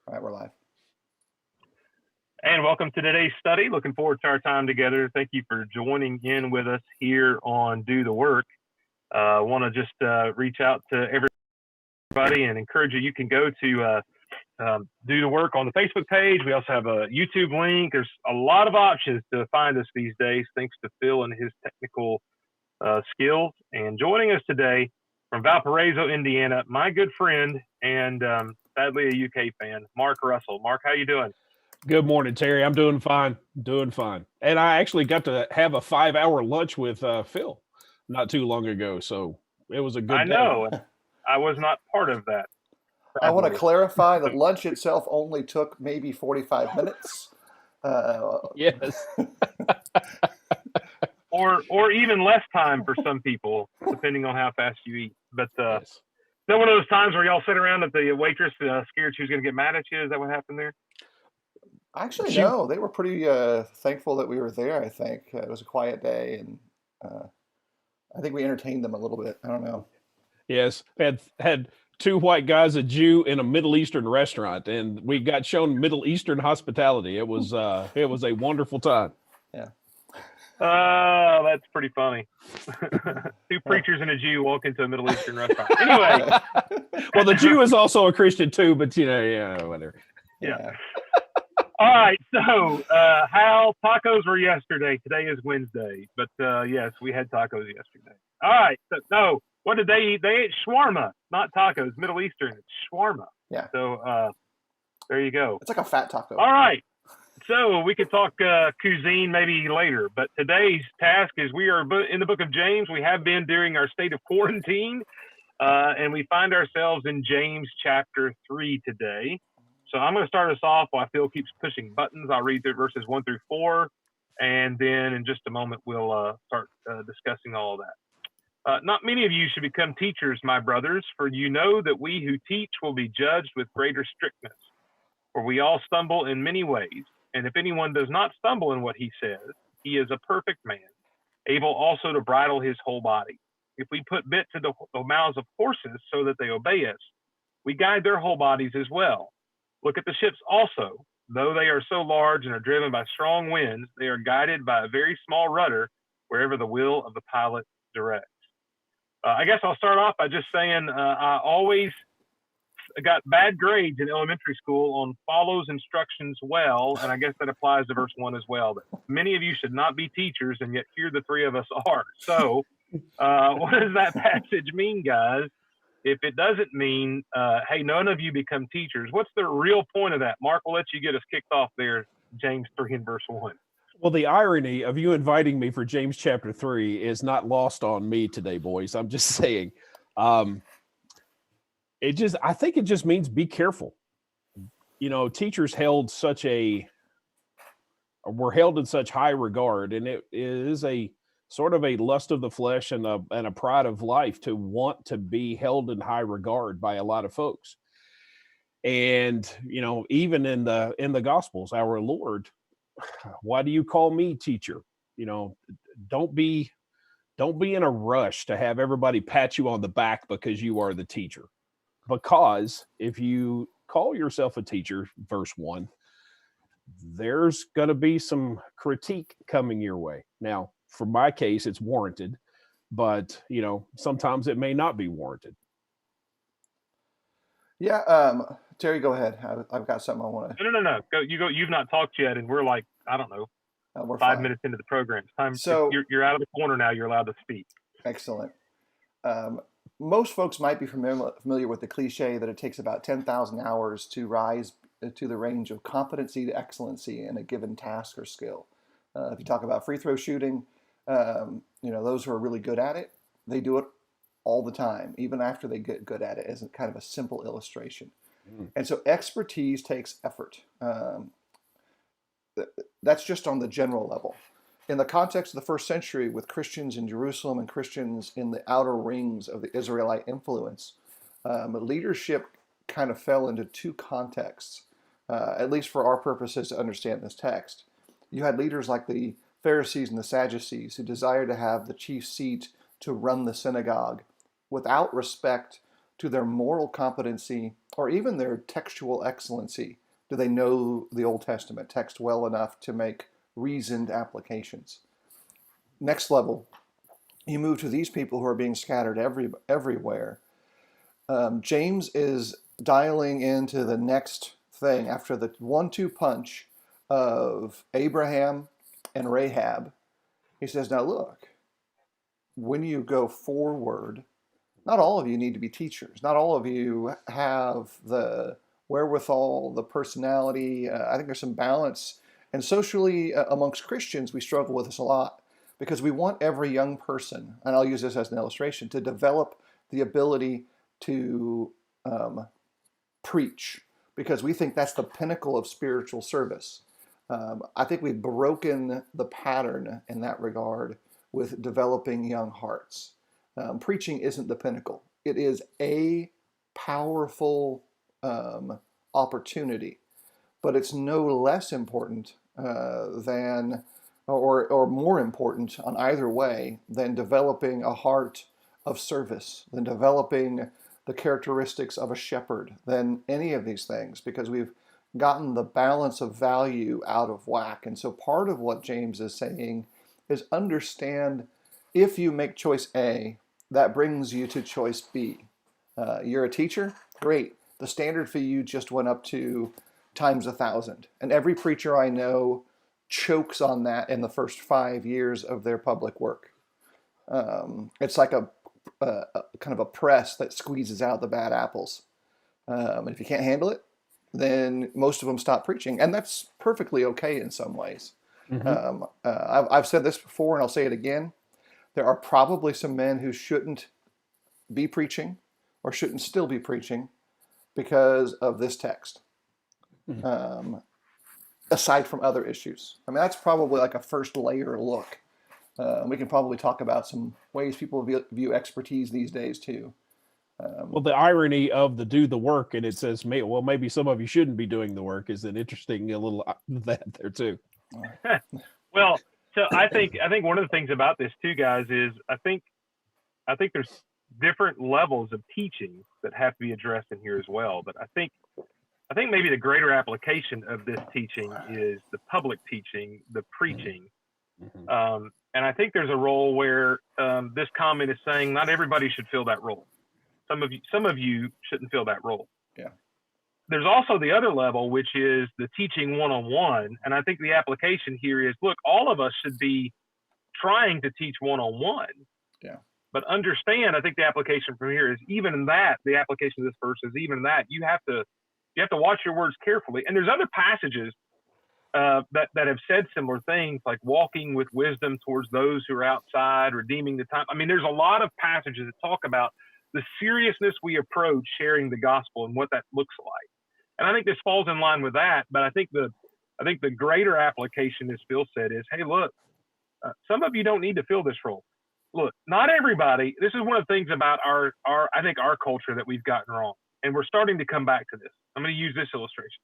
All right, we're live. And welcome to today's study. Looking forward to our time together. Thank you for joining in with us here on Do the Work. I want to just reach out to everybody and encourage you. You can go to Do the Work on the Facebook page. We also have a YouTube link. There's a lot of options to find us these days, thanks to Phil and his technical skills. And joining us today from Valparaiso, Indiana, my good friend and sadly a UK fan, Mark Russell. Mark, how you doing? Good morning, Terry. I'm doing fine. And I actually got to have a 5-hour lunch with Phil not too long ago. So it was a good day. I know. I was not part of that. I want to clarify that lunch itself only took maybe 45 minutes. Yes. or even less time for some people, depending on how fast you eat. But Yes. that one of those times where y'all sit around at the waitress scared she was going to get mad at you? Is that what happened there? Actually, no. They were pretty thankful that we were there, I think. It was a quiet day, and I think we entertained them a little bit. I don't know. Yes. Had two white guys, a Jew, in a Middle Eastern restaurant, and we got shown Middle Eastern hospitality. It was a wonderful time. Yeah. Oh, that's pretty funny. Two preachers and a Jew walk into a Middle Eastern restaurant. Anyway. Well, the Jew is also a Christian too, but whatever. Yeah. All right, so Hal, tacos were yesterday. Today is Wednesday, but yes, we had tacos yesterday. All right, so no, what did they eat? They ate shawarma, not tacos. Middle Eastern, it's shawarma. Yeah. So there you go. It's like a fat taco. All right, so we could talk cuisine maybe later, but today's task is we are in the book of James. We have been during our state of quarantine, and we find ourselves in James chapter 3 today. So I'm going to start us off while Phil keeps pushing buttons. I'll read through verses 1 through 4, and then in just a moment we'll start discussing all of that. Not many of you should become teachers, my brothers, for you know that we who teach will be judged with greater strictness. For we all stumble in many ways, and if anyone does not stumble in what he says, he is a perfect man, able also to bridle his whole body. If we put bits into the mouths of horses so that they obey us, we guide their whole bodies as well. Look at the ships also. Though they are so large and are driven by strong winds, they are guided by a very small rudder wherever the will of the pilot directs. I guess I'll start off by just saying I always got bad grades in elementary school on follows instructions well, and I guess that applies to verse 1 as well. But many of you should not be teachers, and yet here the three of us are. So what does that passage mean, guys? If it doesn't mean, hey, none of you become teachers, what's the real point of that? Mark, we'll let you get us kicked off there, James 3 and verse 1. Well, the irony of you inviting me for James chapter 3 is not lost on me today, boys. I'm just saying. I think it just means be careful. Teachers were held in such high regard, and it is a sort of a lust of the flesh and a pride of life to want to be held in high regard by a lot of folks. And, even in the Gospels, our Lord, why do you call me teacher? Don't be in a rush to have everybody pat you on the back because you are the teacher. Because if you call yourself a teacher, verse 1, there's going to be some critique coming your way. Now, for my case, it's warranted, but sometimes it may not be warranted. Yeah, Terry, go ahead. I've got something I want to. No. Go. You've not talked yet, and we're like, I don't know, we're 5 fine. minutes into the program. It's time. So you're out of the corner now. You're allowed to speak. Excellent. Most folks might be familiar with the cliche that it takes about 10,000 hours to rise to the range of competency to excellency in a given task or skill. If you talk about free throw shooting, those who are really good at it, they do it all the time, even after they get good at it, as a kind of a simple illustration. And so expertise takes effort. That's just on the general level. In the context of the first century, with Christians in Jerusalem and Christians in the outer rings of the Israelite influence, leadership kind of fell into two contexts, at least for our purposes to understand this text. You had leaders like the Pharisees and the Sadducees who desired to have the chief seat to run the synagogue without respect to their moral competency or even their textual excellency. Do they know the Old Testament text well enough to make reasoned applications? Next level, you move to these people who are being scattered everywhere. James is dialing into the next thing after the 1-2 punch of Abraham and Rahab. He says, now look, when you go forward, not all of you need to be teachers. Not all of you have the wherewithal, the personality. I think there's some balance. And socially, amongst Christians, we struggle with this a lot because we want every young person, and I'll use this as an illustration, to develop the ability to preach, because we think that's the pinnacle of spiritual service. I think we've broken the pattern in that regard with developing young hearts. Preaching isn't the pinnacle. It is a powerful opportunity, but it's no less important than, or more important on either way, than developing a heart of service, than developing the characteristics of a shepherd, than any of these things, because we've gotten the balance of value out of whack. And so part of what James is saying is understand, if you make choice A, that brings you to choice B. You're a teacher? Great. The standard for you just went up to times 1,000. And every preacher I know chokes on that in the first 5 years of their public work. It's like a kind of a press that squeezes out the bad apples. And if you can't handle it, then most of them stop preaching. And that's perfectly okay in some ways. Mm-hmm. I've said this before and I'll say it again. There are probably some men who shouldn't be preaching or shouldn't still be preaching because of this text, aside from other issues. I mean, that's probably like a first layer look. We can probably talk about some ways people view expertise these days too. Well, the irony of the do the work, and it says, well, maybe some of you shouldn't be doing the work, is an interesting little that there too. Well, so I think one of the things about this too, guys, is I think there's different levels of teaching that have to be addressed in here as well. But I think maybe the greater application of this teaching is the public teaching, the preaching. Mm-hmm. And I think there's a role where this comment is saying not everybody should fill that role. Some of you shouldn't fill that role. Yeah. There's also the other level, which is the teaching one-on-one. And I think the application here is, look, all of us should be trying to teach one-on-one. Yeah. But understand, I think the application from here is even in that, the application of this verse is even in that, you have to watch your words carefully. And there's other passages that have said similar things, like walking with wisdom towards those who are outside, redeeming the time. I mean, there's a lot of passages that talk about the seriousness we approach sharing the gospel and what that looks like. And I think this falls in line with that. But I think the greater application, as Phil said, is, hey, look, some of you don't need to fill this role. Look, not everybody. This is one of the things about our culture that we've gotten wrong, and we're starting to come back to this. I'm going to use this illustration.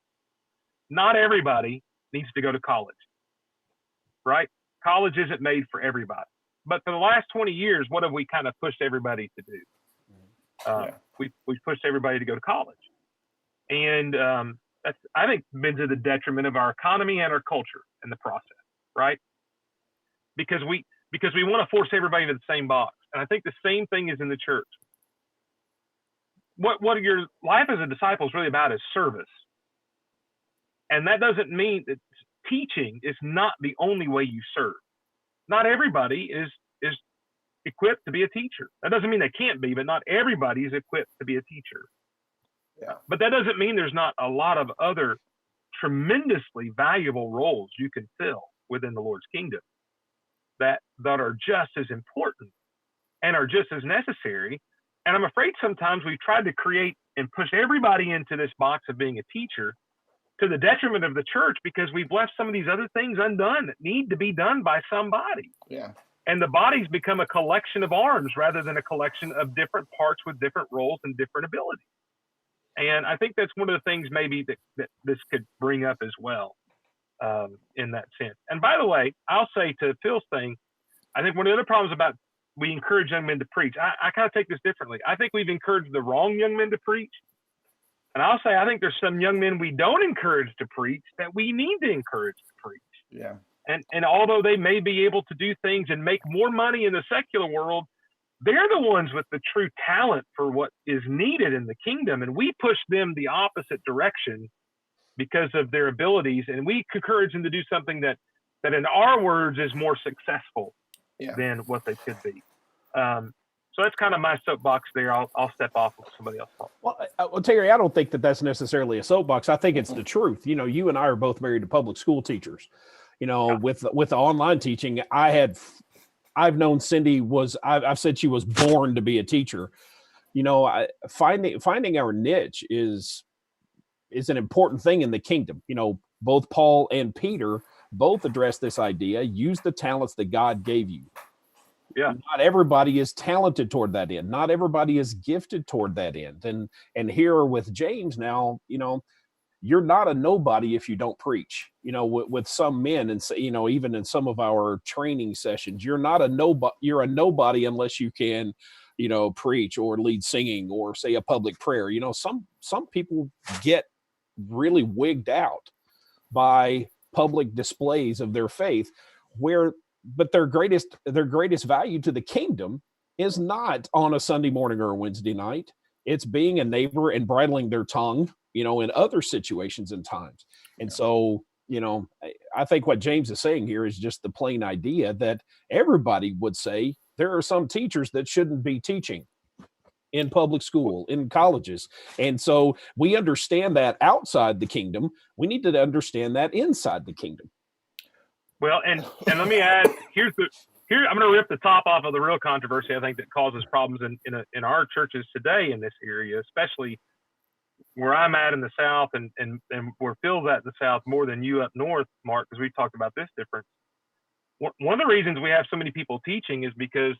Not everybody needs to go to college, right? College isn't made for everybody. But for the last 20 years, what have we kind of pushed everybody to do? We've pushed everybody to go to college. And that's, I think, been to the detriment of our economy and our culture in the process, right? Because we want to force everybody into the same box. And I think the same thing is in the church. What your life as a disciple is really about is service. And that doesn't mean that teaching is not the only way you serve. Not everybody is equipped to be a teacher. That doesn't mean they can't be, but not everybody is equipped to be a teacher. Yeah. But that doesn't mean there's not a lot of other tremendously valuable roles you can fill within the Lord's kingdom that are just as important and are just as necessary. And I'm afraid sometimes we've tried to create and push everybody into this box of being a teacher to the detriment of the church, because we've left some of these other things undone that need to be done by somebody. Yeah. And the body's become a collection of arms rather than a collection of different parts with different roles and different abilities. And I think that's one of the things maybe that this could bring up as well, in that sense. And by the way, I'll say to Phil's thing, I think one of the other problems about we encourage young men to preach. I kind of take this differently. I think we've encouraged the wrong young men to preach. And I'll say, I think there's some young men we don't encourage to preach that we need to encourage to preach. Yeah. And although they may be able to do things and make more money in the secular world, they're the ones with the true talent for what is needed in the kingdom. And we push them the opposite direction because of their abilities. And we encourage them to do something that in our words is more successful than what they could be. So that's kind of my soapbox there. I'll step off with somebody else. Well, Terry, I don't think that that's necessarily a soapbox. I think it's the truth. You know, you and I are both married to public school teachers. You know, with the online teaching, I've known Cindy I've said she was born to be a teacher. You know, finding our niche is an important thing in the kingdom. You know, both Paul and Peter both address this idea: use the talents that God gave you. Yeah. Not everybody is talented toward that end. Not everybody is gifted toward that end. And here with James now, you know, you're not a nobody if you don't preach. You know, with some men, and you know, even in some of our training sessions, you're not a nobody. You're a nobody unless you can, you know, preach or lead singing or say a public prayer. You know, some people get really wigged out by public displays of their faith, but their greatest value to the kingdom is not on a Sunday morning or a Wednesday night. It's being a neighbor and bridling their tongue, you know, in other situations and times. And so, you know, I think what James is saying here is just the plain idea that everybody would say there are some teachers that shouldn't be teaching in public school, in colleges. And so we understand that outside the kingdom. We need to understand that inside the kingdom. Well, and let me add, here I'm going to rip the top off of the real controversy I think that causes problems in our churches today in this area, especially where I'm at in the South and where Phil's at in the South more than you up north, Mark, because we've talked about this difference. One of the reasons we have so many people teaching is because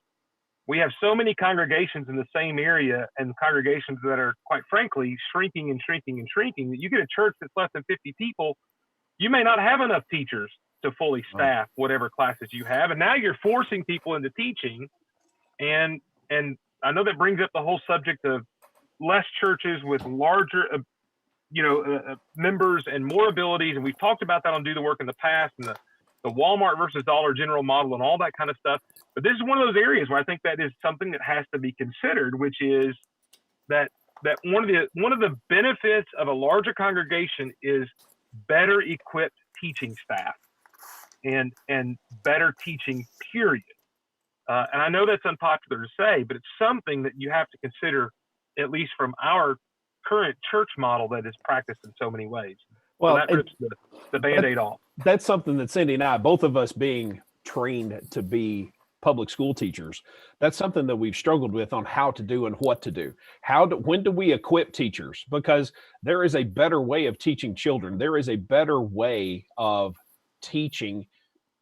we have so many congregations in the same area, and congregations that are, quite frankly, shrinking and shrinking and shrinking. You get a church that's less than 50 people, you may not have enough teachers to fully staff whatever classes you have. And now you're forcing people into teaching. And I know that brings up the whole subject of less churches with larger, members and more abilities. And we've talked about that on Do the Work in the past, and the Walmart versus Dollar General model and all that kind of stuff. But this is one of those areas where I think that is something that has to be considered, which is that one of the benefits of a larger congregation is better equipped teaching staff and better teaching, period. And I know that's unpopular to say, but it's something that you have to consider, at least from our current church model that is practiced in so many ways. Well, so that rips the Band-Aid off. That's something that Cindy and I, both of us being trained to be public school teachers, that's something that we've struggled with on how to do and what to do. When do we equip teachers? Because there is a better way of teaching children. There is a better way of teaching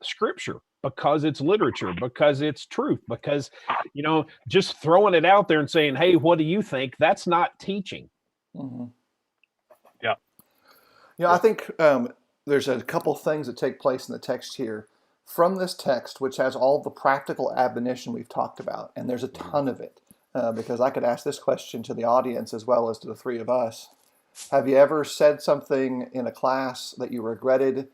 scripture, because it's literature, because it's truth, because, you know, just throwing it out there and saying, hey, what do you think? That's not teaching. Mm-hmm. Yeah. You know, I think there's a couple things that take place in the text here. From this text, which has all the practical admonition we've talked about, and there's a ton of it, because I could ask this question to the audience as well as to the three of us. Have you ever said something in a class that you regretted,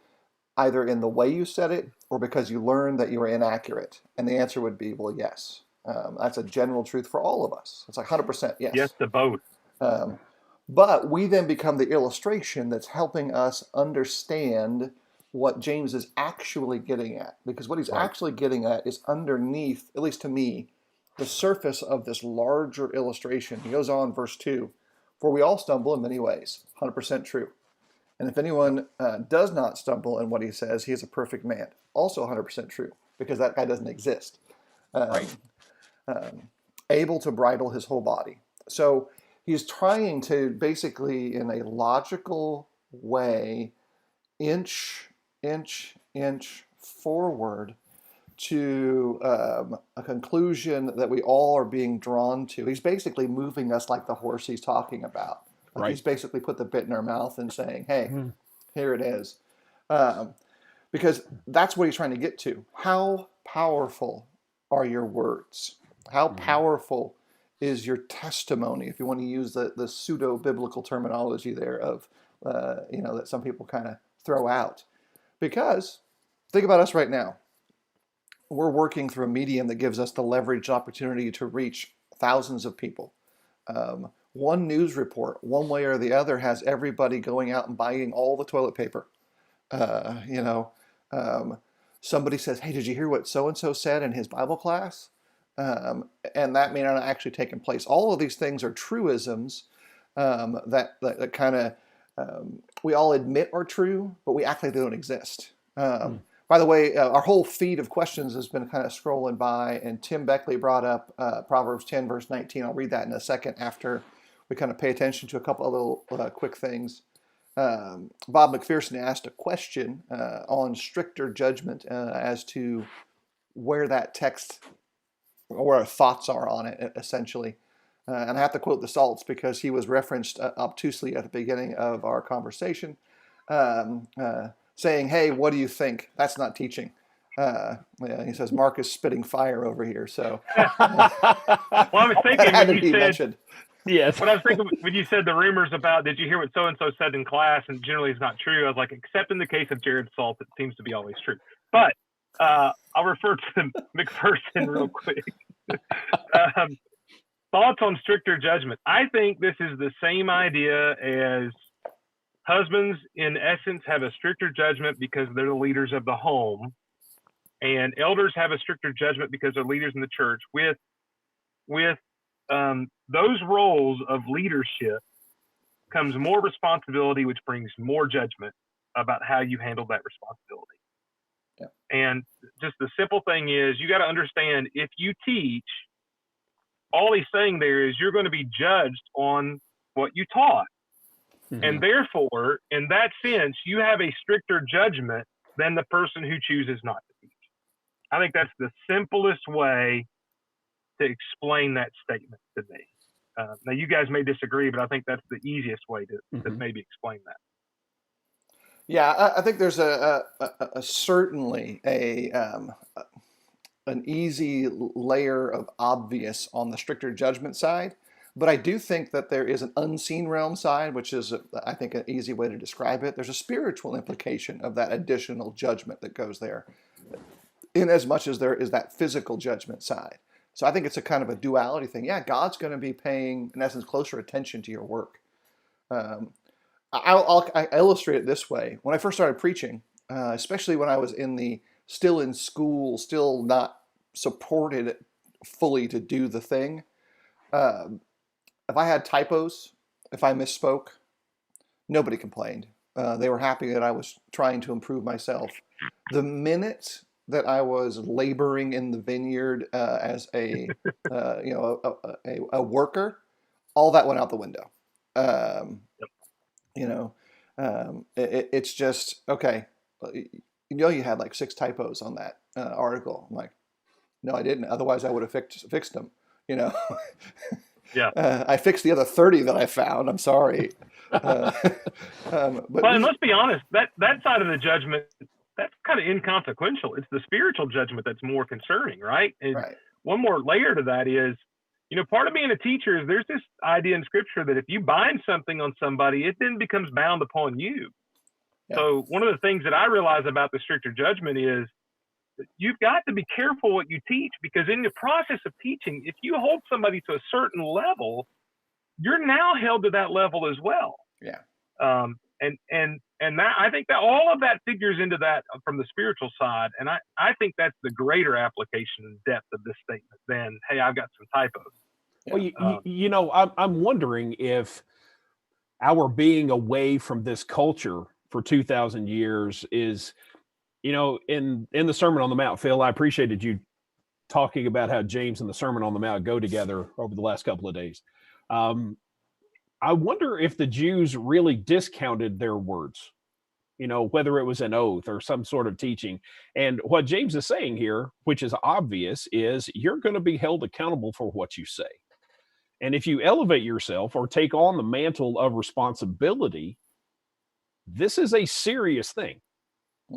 either in the way you said it or because you learned that you were inaccurate? And the answer would be, well, yes. That's a general truth for all of us. It's like 100% yes. Yes to both. But we then become the illustration that's helping us understand what James is actually getting at. because what he's actually getting at is underneath, at least to me, the surface of this larger illustration. He goes on, verse 2, for we all stumble in many ways. 100% true. And if anyone does not stumble in what he says, he is a perfect man. Also 100% true, because that guy doesn't exist. Able to bridle his whole body. So he's trying to basically, in a logical way, inch forward to a conclusion that we all are being drawn to. He's basically moving us like the horse he's talking about. He's basically put the bit in our mouth and saying, hey, here it is. Because that's what he's trying to get to. How powerful are your words? How powerful is your testimony, if you want to use the pseudo-biblical terminology there of, that some people kind of throw out? Because think about us right now. We're working through a medium that gives us the leveraged opportunity to reach thousands of people. One news report, one way or the other, has everybody going out and buying all the toilet paper. Somebody says, "Hey, did you hear what so-and-so said in his Bible class?" And that may not actually taken place. All of these things are truisms that kind of we all admit are true, but we act like they don't exist. By the way, our whole feed of questions has been kind of scrolling by, and Tim Beckley brought up Proverbs 10, verse 19. I'll read that in a second after we kind of pay attention to a couple of little quick things. Bob McPherson asked a question on stricter judgment as to where that text, or where our thoughts are on it, essentially. And I have to quote the Salts because he was referenced obtusely at the beginning of our conversation, saying, "Hey, what do you think? That's not teaching." He says, "Mark is spitting fire over here." So, well, I was thinking had to when be you said, mentioned. Yes. what I was thinking when you said the rumors about, did you hear what so-and-so said in class? And generally it's not true. I was like, except in the case of Jared Salt, it seems to be always true. But I'll refer to McPherson real quick. Thoughts on stricter judgment. I think this is the same idea as husbands, in essence, have a stricter judgment because they're the leaders of the home, and elders have a stricter judgment because they're leaders in the church. With those roles of leadership comes more responsibility, which brings more judgment about how you handle that responsibility. Yeah. And just the simple thing is, you got to understand, if you teach, all he's saying there is you're going to be judged on what you taught. Mm-hmm. And therefore, in that sense, you have a stricter judgment than the person who chooses not to teach. I think that's the simplest way to explain that statement to me. Now, you guys may disagree, but I think that's the easiest way to maybe explain that. Yeah, I think there's a certainly an easy layer of obvious on the stricter judgment side, but I do think that there is an unseen realm side, which is, I think, an easy way to describe it. There's a spiritual implication of that additional judgment that goes there, in as much as there is that physical judgment side. So I think it's a kind of a duality thing. Yeah, God's going to be paying, in essence, closer attention to your work. I illustrate it this way. When I first started preaching, especially when I was still in school, still not supported fully to do the thing, if I had typos, if I misspoke, nobody complained. They were happy that I was trying to improve myself. The minute that I was laboring in the vineyard as a worker, all that went out the window. It's just, okay, you had like 6 typos on that article. I'm like, no, I didn't. Otherwise, I would have fixed them. Yeah. I fixed the other 30 that I found. I'm sorry. But let's be honest, that side of the judgment, that's kind of inconsequential. It's the spiritual judgment that's more concerning, right? And right. One more layer to that is, part of being a teacher is there's this idea in Scripture that if you bind something on somebody, it then becomes bound upon you. Yeah. So one of the things that I realize about the stricter judgment is that you've got to be careful what you teach, because in the process of teaching, if you hold somebody to a certain level, you're now held to that level as well. Yeah. And that, I think that all of that figures into that from the spiritual side. And I think that's the greater application and depth of this statement than, hey, I've got some typos. Well, I'm wondering if our being away from this culture for 2,000 years is, in the Sermon on the Mount, Phil, I appreciated you talking about how James and the Sermon on the Mount go together over the last couple of days. I wonder if the Jews really discounted their words, whether it was an oath or some sort of teaching. And what James is saying here, which is obvious, is you're going to be held accountable for what you say. And if you elevate yourself or take on the mantle of responsibility, this is a serious thing.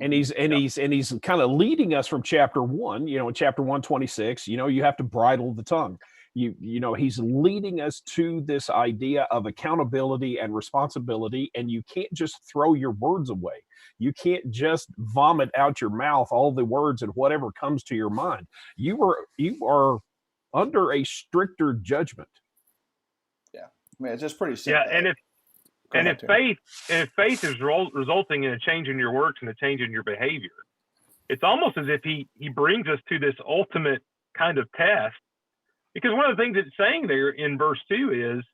And he's kind of leading us from chapter 1, in chapter 126, you have to bridle the tongue. He's leading us to this idea of accountability and responsibility, and you can't just throw your words away. You can't just vomit out your mouth all the words and whatever comes to your mind. You are under a stricter judgment. Yeah, I mean, it's just pretty simple. Yeah, and if faith is resulting in a change in your works and a change in your behavior, it's almost as if he brings us to this ultimate kind of test. Because one of the things it's saying there in verse 2 is,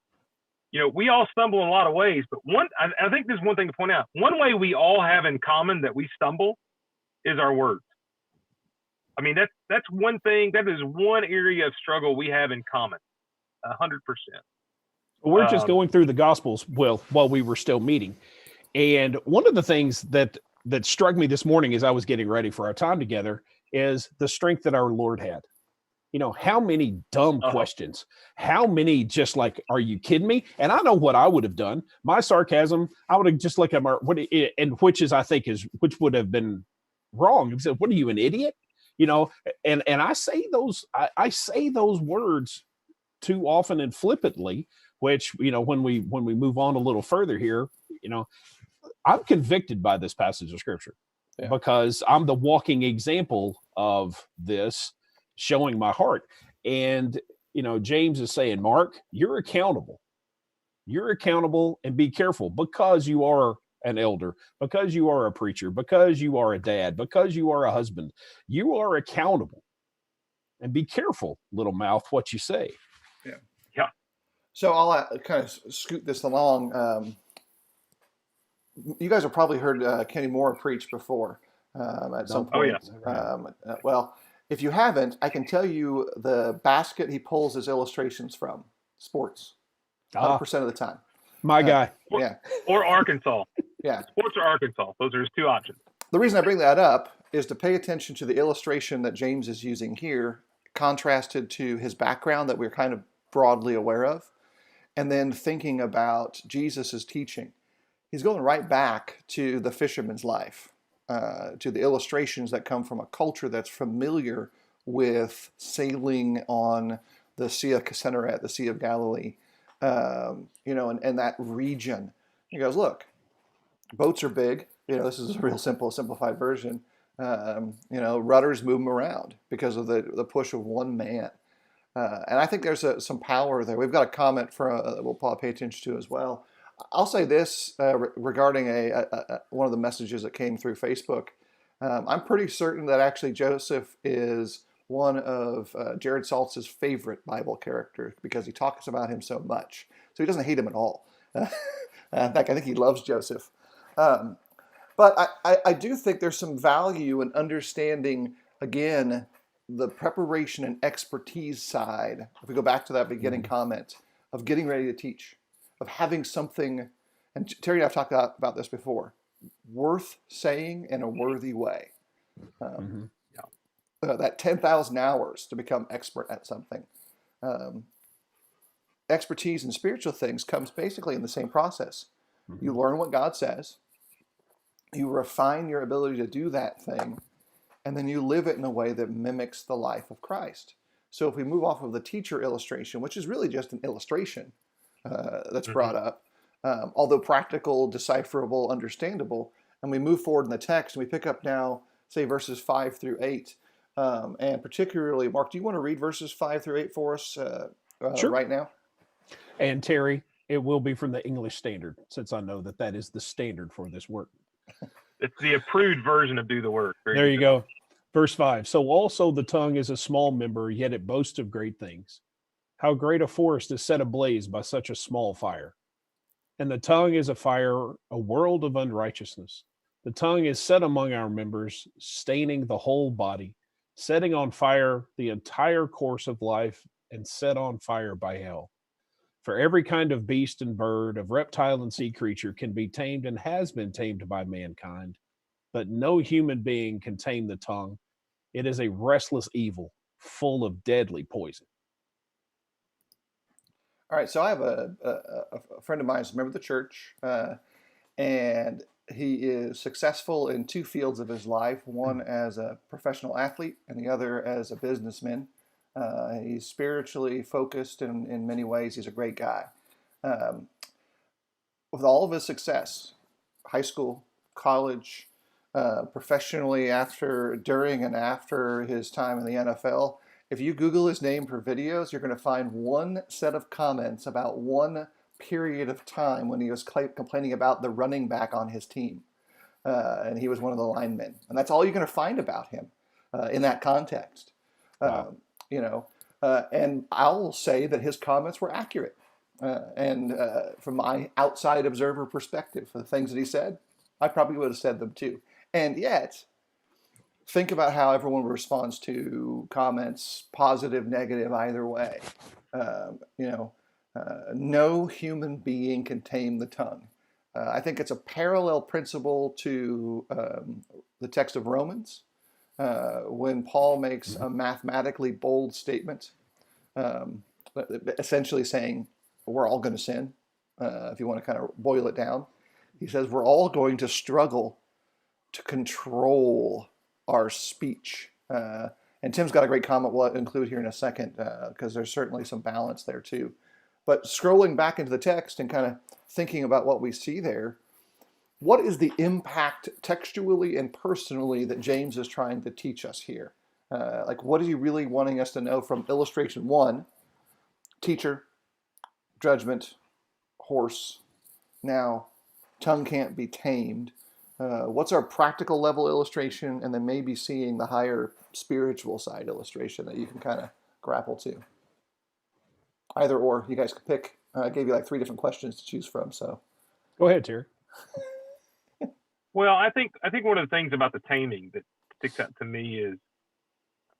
we all stumble in a lot of ways, but I think this is one thing to point out. One way we all have in common that we stumble is our words. I mean, that's one thing, that is one area of struggle we have in common, 100%. We're just going through the Gospels while we were still meeting. And one of the things that struck me this morning as I was getting ready for our time together is the strength that our Lord had. How many dumb questions, how many just like, are you kidding me? And I know what I would have done. My sarcasm, I would have just looked at which would have been wrong. He said, what are you, an idiot? And I say those words too often and flippantly, which, when we move on a little further here, I'm convicted by this passage of scripture because I'm the walking example of this, showing my heart. And, James is saying, Mark, you're accountable. You're accountable, and be careful, because you are an elder, because you are a preacher, because you are a dad, because you are a husband. You are accountable, and be careful, little mouth, what you say. Yeah. So I'll kind of scoot this along. You guys have probably heard Kenny Moore preach before at some point. Oh, yeah. Well, if you haven't, I can tell you the basket he pulls his illustrations from: sports, 100% of the time. My guy. Or Arkansas. Yeah. Sports or Arkansas. Those are his two options. The reason I bring that up is to pay attention to the illustration that James is using here, contrasted to his background that we're kind of broadly aware of, and then thinking about Jesus' teaching. He's going right back to the fisherman's life. To the illustrations that come from a culture that's familiar with sailing on the Sea of Gennesaret, the Sea of Galilee, and that region. He goes, look, boats are big. This is a real simplified version. Rudders move them around because of the push of one man. And I think there's some power there. We've got a comment that we'll probably pay attention to as well. I'll say this regarding one of the messages that came through Facebook. I'm pretty certain that actually Joseph is one of Jared Saltz's favorite Bible characters because he talks about him so much. So he doesn't hate him at all. In fact, I think he loves Joseph. But I do think there's some value in understanding, again, the preparation and expertise side. If we go back to that beginning comment of getting ready to teach, of having something, and Terry and I have talked about this before, worth saying in a worthy way. That 10,000 hours to become expert at something. Expertise in spiritual things comes basically in the same process. You learn what God says, you refine your ability to do that thing, and then you live it in a way that mimics the life of Christ. So if we move off of the teacher illustration, which is really just an illustration, that's brought up, although practical, decipherable, understandable, and we move forward in the text, and we pick up now, say, verses 5 through 8, and particularly, Mark, do you want to read verses 5 through 8 for us Sure. right now? And Terry, it will be from the English Standard, since I know that is the standard for this work. It's the approved version of do the work. There you go. Verse 5, so also the tongue is a small member, yet it boasts of great things. How great a forest is set ablaze by such a small fire. And the tongue is a fire, a world of unrighteousness. The tongue is set among our members, staining the whole body, setting on fire the entire course of life, and set on fire by hell. For every kind of beast and bird, of reptile and sea creature can be tamed and has been tamed by mankind, but no human being can tame the tongue. It is a restless evil, full of deadly poison. All right, so I have a friend of mine who's a member of the church, and He is successful in two fields of his life, one as a professional athlete and the other as a businessman. He's spiritually focused in many ways. He's a great guy. Um, with all of his success, high school, college, professionally after, during, and after his time in the NFL, if you Google his name for videos, you're going to find one set of comments about one period of time when he was complaining about the running back on his team. And he was one of the linemen. And that's all you're going to find about him in that context. Wow. And I'll say that his comments were accurate. And from my outside observer perspective, for the things that he said, I probably would have said them too. And yet, think about how everyone responds to comments, positive, negative, either way. No human being can tame the tongue. I think it's a parallel principle to the text of Romans when Paul makes a mathematically bold statement, essentially saying we're all going to sin. If you want to kind of boil it down, he says we're all going to struggle to control our speech. And Tim's got a great comment we'll include here in a second because there's certainly some balance there too. But scrolling back into the text and kind of thinking about what we see there, what is the impact textually and personally that James is trying to teach us here? What is he really wanting us to know from illustration one? Teacher, judgment, horse. Now, tongue can't be tamed. What's our practical level illustration, and then maybe seeing the higher spiritual side illustration that you can kind of grapple to? Either or, you guys can pick. I gave you like 3 different questions to choose from. So, Go ahead, Terry. Well, I think one of the things about the taming that sticks out to me is,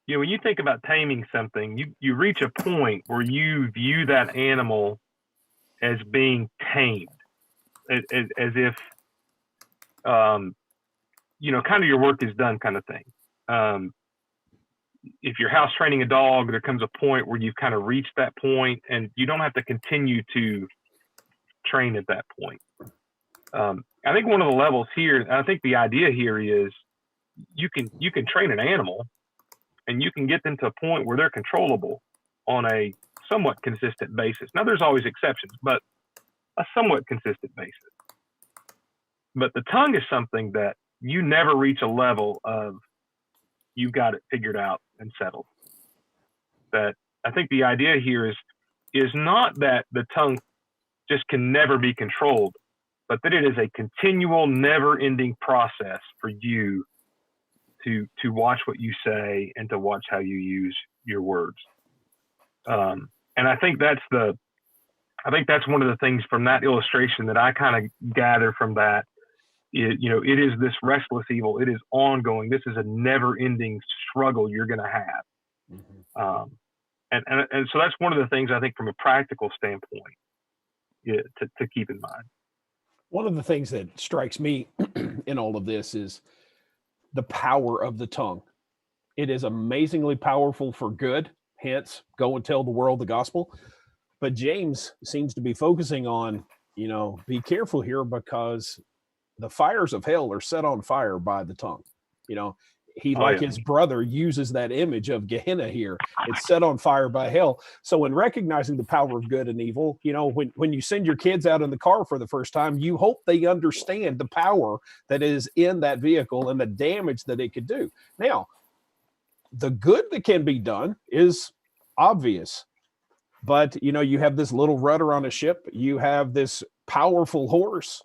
when you think about taming something, you reach a point where you view that animal as being tamed, as if, kind of your work is done kind of thing. If you're house training a dog, there comes a point where you've kind of reached that point and you don't have to continue to train at that point. I think one of the levels here, I think the idea here is you can train an animal and you can get them to a point where they're controllable on a somewhat consistent basis. Now there's always exceptions, but a somewhat consistent basis. But the tongue is something that you never reach a level of you got it figured out and settled. That I think the idea here is not that the tongue just can never be controlled, but that it is a continual, never-ending process for you to watch what you say and to watch how you use your words. And I think that's one of the things from that illustration that I kind of gather from that. It is this restless evil. It is ongoing. This is a never-ending struggle you're going to have. Mm-hmm. And so that's one of the things I think from a practical standpoint to keep in mind. One of the things that strikes me in all of this is the power of the tongue. It is amazingly powerful for good, hence go and tell the world the gospel. But James seems to be focusing on, be careful here because the fires of hell are set on fire by the tongue. His brother uses that image of Gehenna here. It's set on fire by hell. So in recognizing the power of good and evil, when you send your kids out in the car for the first time, you hope they understand the power that is in that vehicle and the damage that it could do. Now, the good that can be done is obvious, but you have this little rudder on a ship, you have this powerful horse,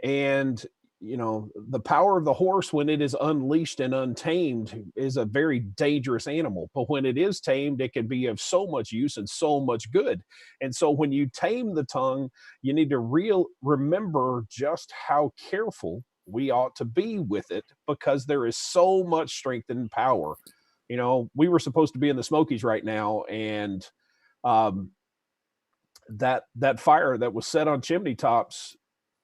and the power of the horse, when it is unleashed and untamed, is a very dangerous animal. But when it is tamed, it can be of so much use and so much good. And so when you tame the tongue, you need to remember just how careful we ought to be with it, because there is so much strength and power. We were supposed to be in the Smokies right now, and that fire that was set on chimney tops,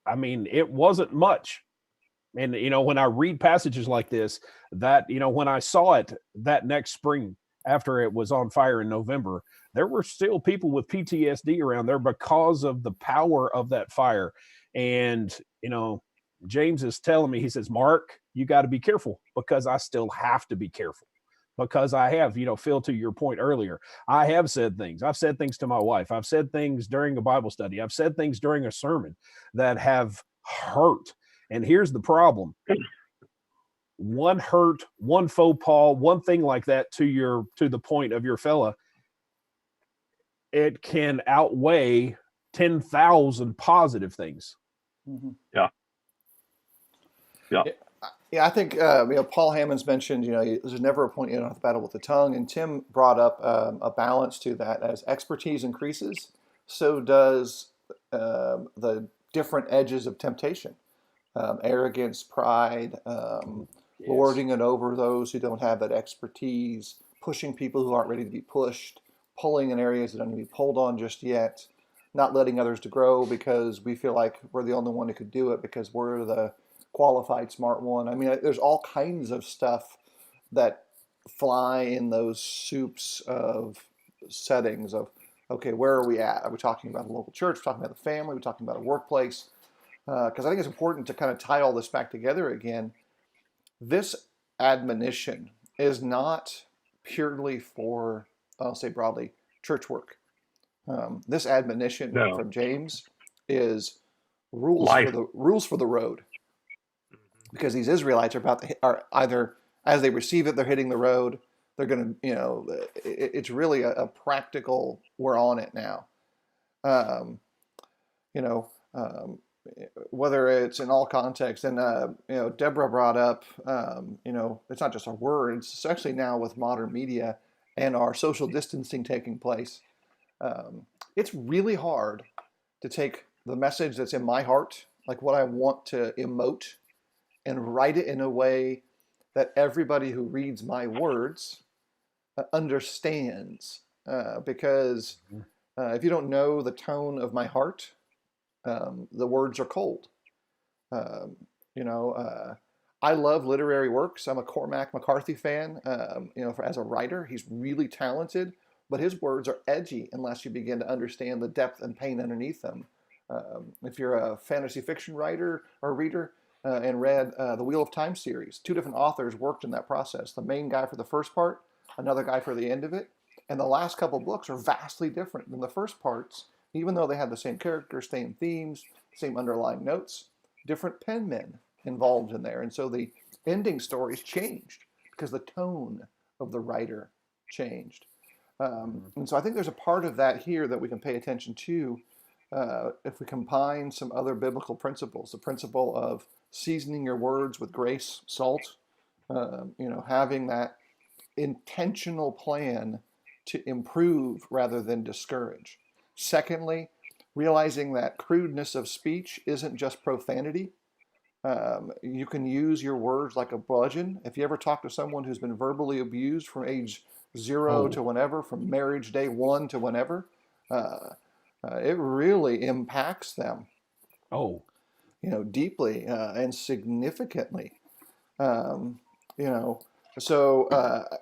it wasn't much. And, when I read passages like this, that, when I saw it that next spring after it was on fire in November, there were still people with PTSD around there because of the power of that fire. And, James is telling me, he says, Mark, you got to be careful, because I still have to be careful, because I have, Phil, to your point earlier, I have said things. I've said things to my wife. I've said things during a Bible study. I've said things during a sermon that have hurt. And here's the problem. One hurt, one faux pas, one thing like that to the point of your fella, it can outweigh 10,000 positive things. Mm-hmm. Yeah. Yeah, I think Paul Hammond's mentioned there's never a point in the battle with the tongue, and Tim brought up a balance to that. As expertise increases, so does the different edges of temptation, arrogance, pride, Yes. lording it over those who don't have that expertise, pushing people who aren't ready to be pushed, pulling in areas that don't need to be pulled on just yet, not letting others to grow because we feel like we're the only one who could do it because we're the qualified smart one. I mean, there's all kinds of stuff that fly in those soups of settings of, okay, where are we at? Are we talking about a local church? We're talking about the family? We're talking about a workplace? Because I think it's important to kind of tie all this back together again. This admonition is not purely for, I'll say broadly, church work. This admonition from James is rules for the road, because these Israelites are either, as they receive it, they're hitting the road. They're going to, it's really a practical, we're on it now. Whether it's in all contexts, and Deborah brought up, it's not just our words, especially now with modern media and our social distancing taking place. It's really hard to take the message that's in my heart, like what I want to emote, and write it in a way that everybody who reads my words understands. Because if you don't know the tone of my heart, the words are cold. I love literary works. I'm a Cormac McCarthy fan. As a writer, he's really talented, but his words are edgy unless you begin to understand the depth and pain underneath them. If you're a fantasy fiction writer or reader and read the Wheel of Time series, 2 different authors worked in that process. The main guy for the first part, another guy for the end of it, and the last couple books are vastly different than the first parts. Even though they have the same characters, same themes, same underlying notes, different pen men involved in there. And so the ending stories changed because the tone of the writer changed. And so I think there's a part of that here that we can pay attention to if we combine some other biblical principles. The principle of seasoning your words with grace, salt, having that intentional plan to improve rather than discourage. Secondly, realizing that crudeness of speech isn't just profanity. You can use your words like a bludgeon. If you ever talk to someone who's been verbally abused from age 0 to whenever, from marriage day 1 to whenever, it really impacts them. Deeply and significantly. So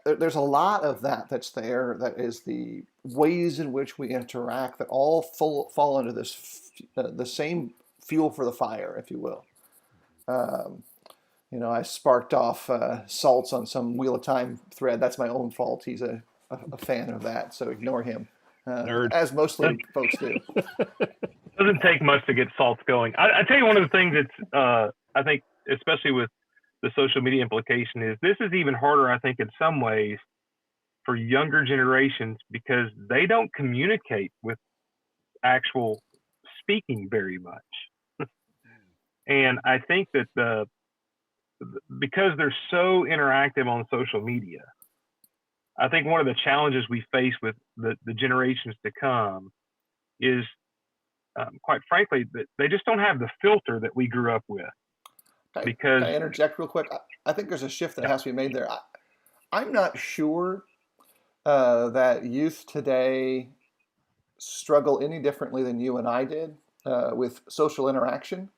there's a lot of that's there. That is the ways in which we interact that all fall under this the same fuel for the fire, if you will. I sparked off salts on some Wheel of Time thread. That's my own fault. He's a fan of that, so ignore him, as mostly folks do. Doesn't take much to get salts going. I tell you, one of the things that's I think, especially with the social media implication, is this is even harder, I think, in some ways for younger generations, because they don't communicate with actual speaking very much. And I think that because they're so interactive on social media, I think one of the challenges we face with the generations to come is, quite frankly, that they just don't have the filter that we grew up with. Because can I interject real quick? I think there's a shift that has to be made there. I'm not sure that youth today struggle any differently than you and I did with social interaction.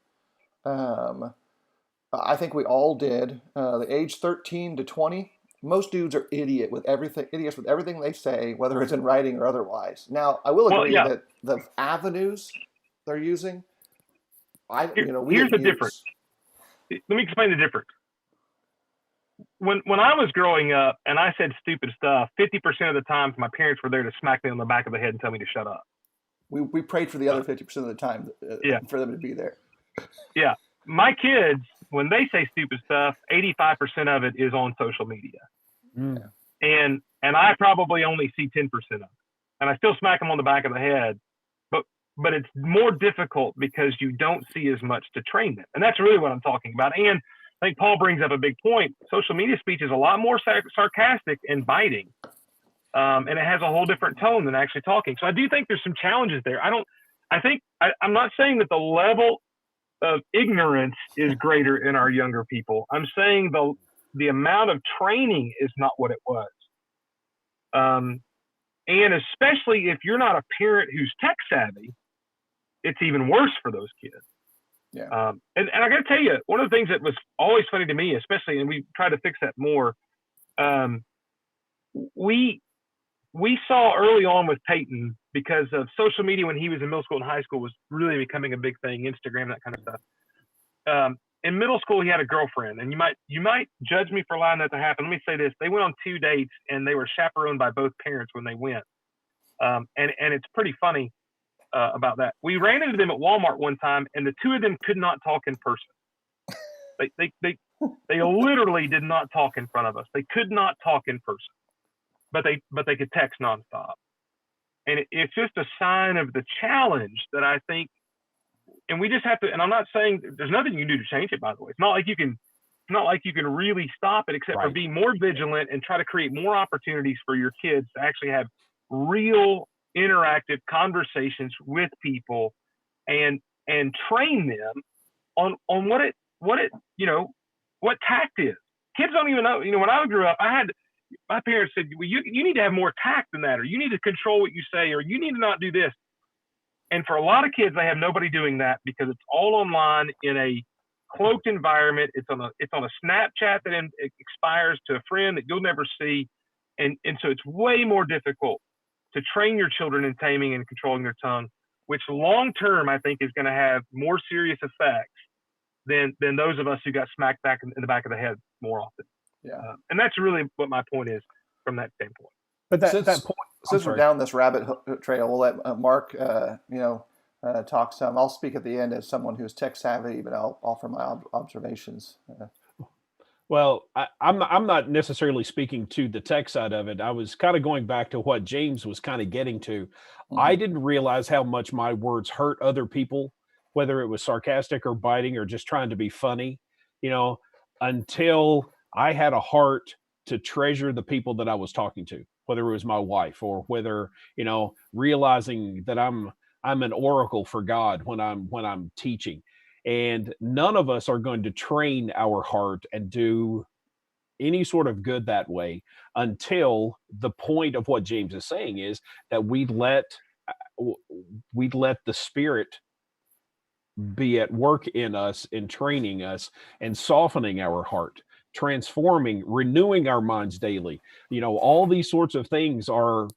I think we all did. The age 13 to 20, most dudes are idiots with everything they say, whether it's in writing or otherwise. Now, I will agree that the avenues they're using, here's the difference. let me explain the difference. When I was growing up and I said stupid stuff, 50% of the times my parents were there to smack me on the back of the head and tell me to shut up. We prayed for the other 50% of the time Yeah. for them to be there. Yeah. My kids, when they say stupid stuff, 85% of it is on social media. Mm. And I probably only see 10% of it. And I still smack them on the back of the head. But it's more difficult because you don't see as much to train them. And that's really what I'm talking about. And I think Paul brings up a big point. Social media speech is a lot more sarcastic and biting. And it has a whole different tone than actually talking. So I do think there's some challenges there. I'm not saying that the level of ignorance is greater in our younger people. I'm saying the amount of training is not what it was. And especially if you're not a parent who's tech savvy, it's even worse for those kids. Yeah. And I got to tell you, one of the things that was always funny to me, especially, and we try to fix that more, we saw early on with Peyton, because of social media when he was in middle school and high school was really becoming a big thing, Instagram, that kind of stuff. In middle school, he had a girlfriend, and you might judge me for allowing that to happen. Let me say this. They went on 2 dates, and they were chaperoned by both parents when they went. And it's pretty funny about that. We ran into them at Walmart one time, and the two of them could not talk in person. They literally did not talk in front of us. They could not talk in person, but they could text nonstop. And it's just a sign of the challenge that I think, and we just have to, and I'm not saying there's nothing you can do to change it, by the way. It's not like you can really stop it, except for being more vigilant and try to create more opportunities for your kids to actually have real interactive conversations with people and train them on what tact is. Kids don't even know. When I grew up, my parents said, well, you need to have more tact than that, or you need to control what you say, or you need to not do this. And for a lot of kids, they have nobody doing that because it's all online in a cloaked environment. It's on a Snapchat that expires to a friend that you'll never see. And so it's way more difficult to train your children in taming and controlling their tongue, which long term I think is going to have more serious effects than those of us who got smacked back in the back of the head more often. Yeah. And that's really what my point is from that standpoint. But that point, since we're down this rabbit trail, we'll let Mark, talk some. I'll speak at the end as someone who's tech savvy, but I'll offer my observations. Well, I'm not necessarily speaking to the tech side of it. I was kind of going back to what James was kind of getting to. Mm-hmm. I didn't realize how much my words hurt other people, whether it was sarcastic or biting or just trying to be funny, until I had a heart to treasure the people that I was talking to, whether it was my wife or whether, realizing that I'm an oracle for God when I'm teaching. And none of us are going to train our heart and do any sort of good that way until the point of what James is saying is that we let the Spirit be at work in us, in training us and softening our heart, transforming, renewing our minds daily. All these sorts of things are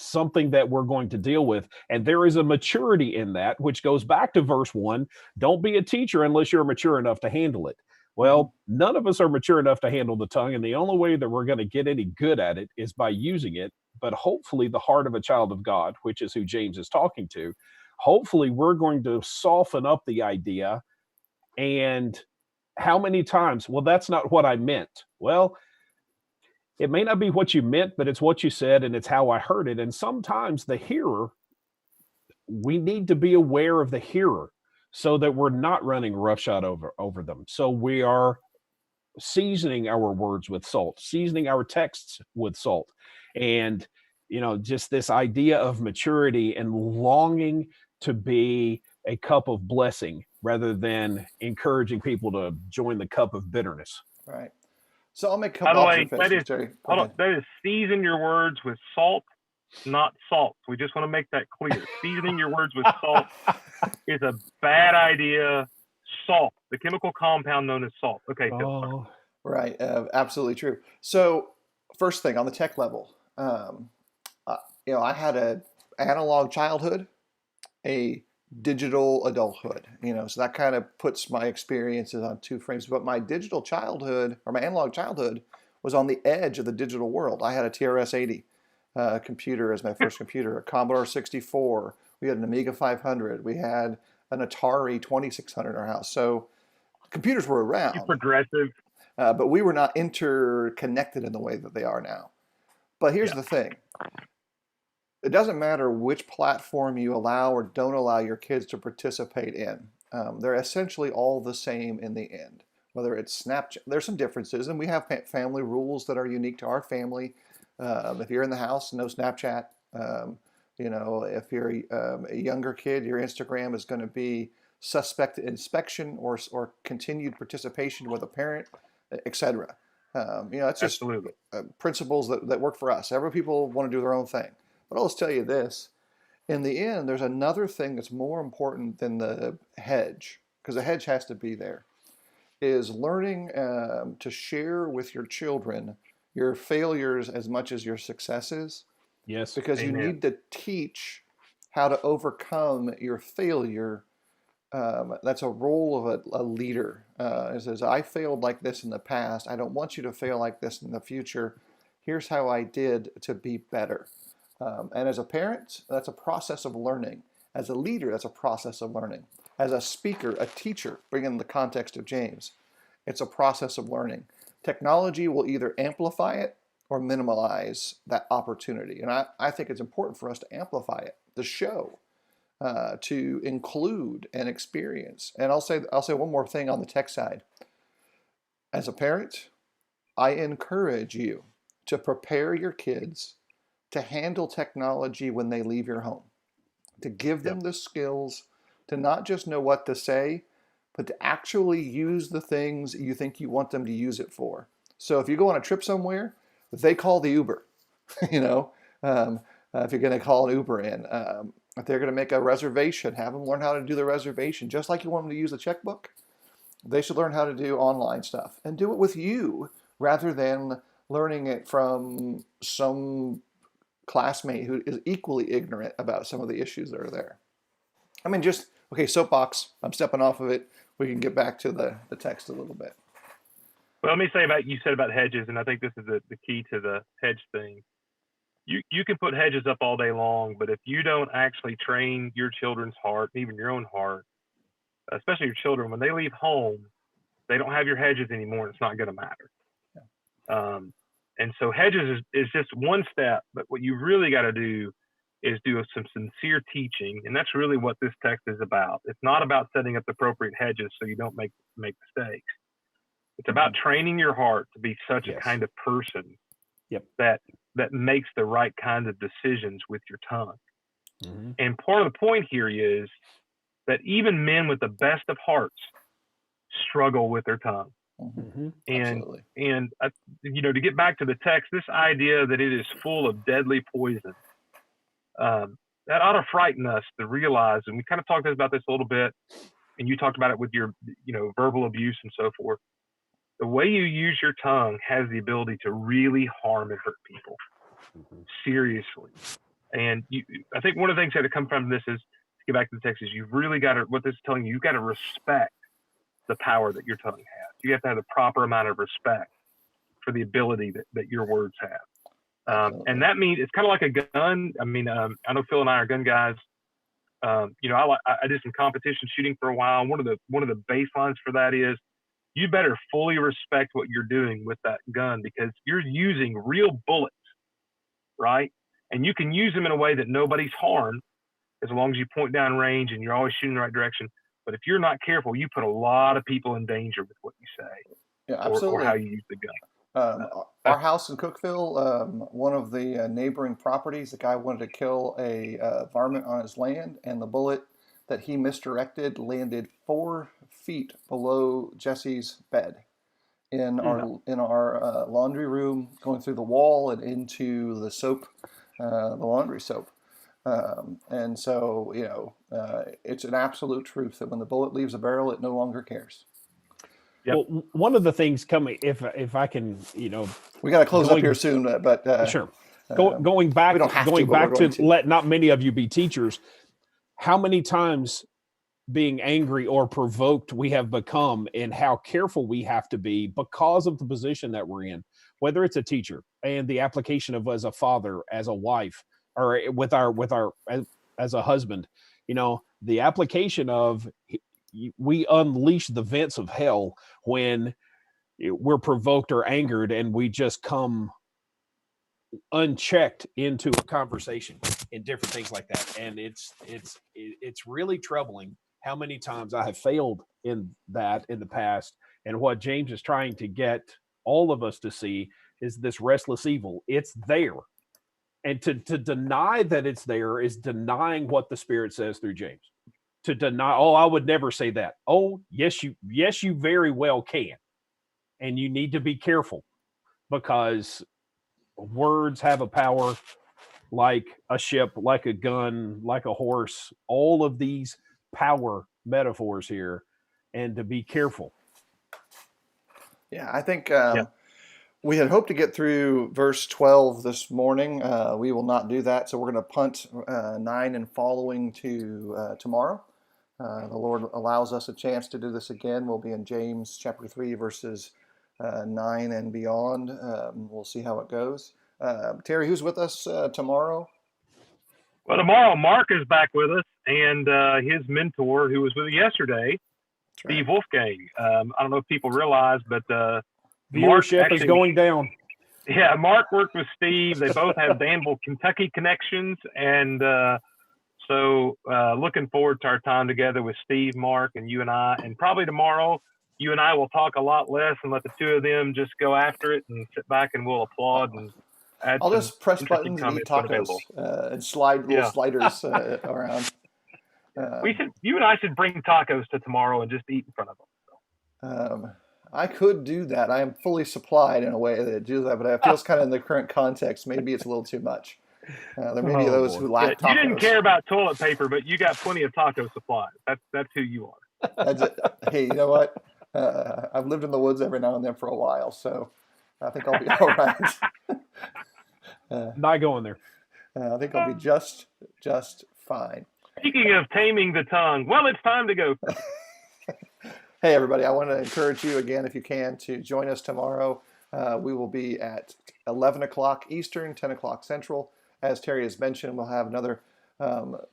something that we're going to deal with. And there is a maturity in that, which goes back to verse 1. Don't be a teacher unless you're mature enough to handle it. Well, none of us are mature enough to handle the tongue. And the only way that we're going to get any good at it is by using it. But hopefully the heart of a child of God, which is who James is talking to, hopefully we're going to soften up the idea. And how many times? Well, that's not what I meant. Well, it may not be what you meant, but it's what you said, and it's how I heard it. And sometimes the hearer, we need to be aware of the hearer so that we're not running roughshod over them. So we are seasoning our words with salt, seasoning our texts with salt. And, just this idea of maturity and longing to be a cup of blessing rather than encouraging people to join the cup of bitterness. Right. So I'll make a couple observations, Jerry. That is season your words with salt, not salt. We just want to make that clear. Seasoning your words with salt is a bad idea. Salt, the chemical compound known as salt. Okay. Oh. Right. Absolutely true. So first thing on the tech level, I had an analog childhood, a digital adulthood. So that kind of puts my experiences on two frames. But my digital childhood, or my analog childhood, was on the edge of the digital world. I had a TRS-80 computer as my first computer, a Commodore 64. We had an Amiga 500. We had an Atari 2600 in our house. So computers were around, progressive. but we were not interconnected in the way that they are now. But here's the thing. It doesn't matter which platform you allow or don't allow your kids to participate in. They're essentially all the same in the end. Whether it's Snapchat, there's some differences, and we have family rules that are unique to our family. If you're in the house, no Snapchat. If you're a younger kid, your Instagram is going to be suspect inspection or continued participation with a parent, etc. It's just principles that work for us. Every people want to do their own thing. But I'll just tell you this. In the end, there's another thing that's more important than the hedge, because the hedge has to be there, is learning to share with your children your failures as much as your successes. Yes. Because you need to teach how to overcome your failure. That's a role of a leader. It says, I failed like this in the past. I don't want you to fail like this in the future. Here's how I did to be better. And as a parent, that's a process of learning. As a leader, that's a process of learning. As a speaker, a teacher, bring in the context of James, it's a process of learning. Technology will either amplify it or minimize that opportunity. And I think it's important for us to amplify it, the show, to include and experience. And I'll say one more thing on the tech side. As a parent, I encourage you to prepare your kids to handle technology when they leave your home, to give them the skills to not just know what to say, but to actually use the things you think you want them to use it for. So if you go on a trip somewhere, they call the Uber, if you're going to call an Uber in. If they're going to make a reservation, have them learn how to do the reservation. Just like you want them to use the checkbook, they should learn how to do online stuff and do it with you rather than learning it from some classmate who is equally ignorant about some of the issues that are there. I mean, soapbox, I'm stepping off of it. We can get back to the text a little bit. Well, let me say you said about hedges, and I think this is the key to the hedge thing. You can put hedges up all day long, but if you don't actually train your children's heart, even your own heart, especially your children, when they leave home, they don't have your hedges anymore, and it's not going to matter. Yeah. And so hedges is just one step, but what you really got to do is do some sincere teaching, and that's really what this text is about. It's not about setting up the appropriate hedges so you don't make mistakes. It's about training your heart to be such a kind of person that makes the right kind of decisions with your tongue. Mm-hmm. And part of the point here is that even men with the best of hearts struggle with their tongue. Mm-hmm. And to get back to the text, this idea that it is full of deadly poison, that ought to frighten us to realize, and we kind of talked about this a little bit, and you talked about it with your verbal abuse and so forth. The way you use your tongue has the ability to really harm and hurt people seriously. And I think one of the things that to come from this is, to get back to the text, is you've really got to, what this is telling you, you've got to respect the power that your tongue has. You have to have the proper amount of respect for the ability that your words have. And that means it's kind of like a gun. I mean, I know Phil and I are gun guys. I did some competition shooting for a while. One of the baselines for that is you better fully respect what you're doing with that gun, because you're using real bullets, right? And you can use them in a way that nobody's harmed as long as you point down range and you're always shooting in the right direction. But if you're not careful, you put a lot of people in danger with what you say. Yeah, absolutely. Or how you use the gun. Our house in Cookeville, one of the neighboring properties, the guy wanted to kill a varmint on his land, and the bullet that he misdirected landed 4 feet below Jesse's bed in our laundry room, going through the wall and into the soap, the laundry soap. And so, it's an absolute truth that when the bullet leaves a barrel, it no longer cares. Yep. Well, one of the things coming, if I can, we got to close up here soon, but sure. Going back to let not many of you be teachers. how many times being angry or provoked we have become, and how careful we have to be because of the position that we're in, whether it's a teacher and the application of as a father, as a wife, or with our as a husband. The application of, we unleash the vents of hell when we're provoked or angered, and we just come unchecked into a conversation and different things like that. And it's really troubling how many times I have failed in that in the past. And what James is trying to get all of us to see is this restless evil. It's there. And to deny that it's there is denying what the Spirit says through James. To deny, oh, I would never say that. Oh, yes, you very well can. And you need to be careful, because words have a power like a ship, like a gun, like a horse, all of these power metaphors here, and to be careful. Yeah, I think we had hoped to get through verse 12 this morning. We will not do that, so we're going to punt 9 and following to tomorrow. The Lord allows us a chance to do this again. We'll be in James chapter 3, verses 9 and beyond. We'll see how it goes. Terry, who's with us tomorrow? Well, tomorrow Mark is back with us, and his mentor, who was with us yesterday, Steve Wolfgang. I don't know if people realize, but viewership is going down. Yeah, Mark worked with Steve. They both have Danville, Kentucky connections, and so looking forward to our time together with Steve, Mark, and you and I. And probably tomorrow, you and I will talk a lot less and let the two of them just go after it and sit back and we'll applaud and add. I'll just press buttons and eat tacos and slide little sliders around. You and I should bring tacos to tomorrow and just eat in front of them. I could do that. I am fully supplied in a way that do that, but it feels kind of in the current context, maybe it's a little too much. There may be those who lack tacos. You didn't care about toilet paper, but you got plenty of taco supplies. That's who you are. That's it. Hey, you know what? I've lived in the woods every now and then for a while, so I think I'll be all right. Not going there. I think I'll be just fine. Speaking of taming the tongue, well, it's time to go. Hey, everybody, I want to encourage you again, if you can, to join us tomorrow. We will be at 11 o'clock Eastern, 10 o'clock Central. As Terry has mentioned, we'll have another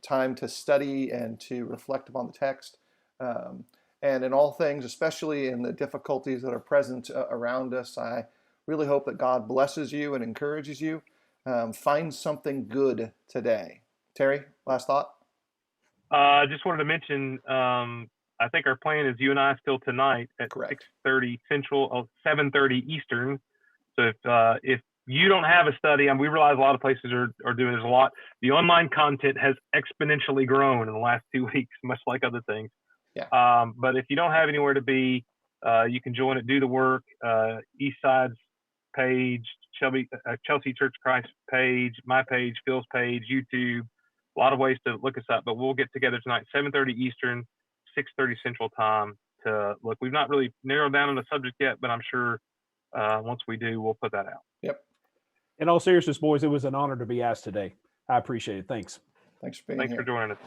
time to study and to reflect upon the text. And in all things, especially in the difficulties that are present around us, I really hope that God blesses you and encourages you. Find something good today. Terry, last thought? I just wanted to mention, I think our plan is you and I still tonight at 6:30 Central, 7:30 Eastern. So if you don't have a study, and we realize a lot of places are doing this a lot, the online content has exponentially grown in the last 2 weeks, much like other things. Yeah. But if you don't have anywhere to be, you can join it, do the work. Eastside's page, Chelsea Church Christ page, my page, Phil's page, YouTube. A lot of ways to look us up, but we'll get together tonight, 7:30 Eastern, 6:30 Central Time to look. We've not really narrowed down on the subject yet, but I'm sure once we do, we'll put that out. Yep. In all seriousness, boys, it was an honor to be asked today. I appreciate it. Thanks. Thanks for being here. Thanks for joining us.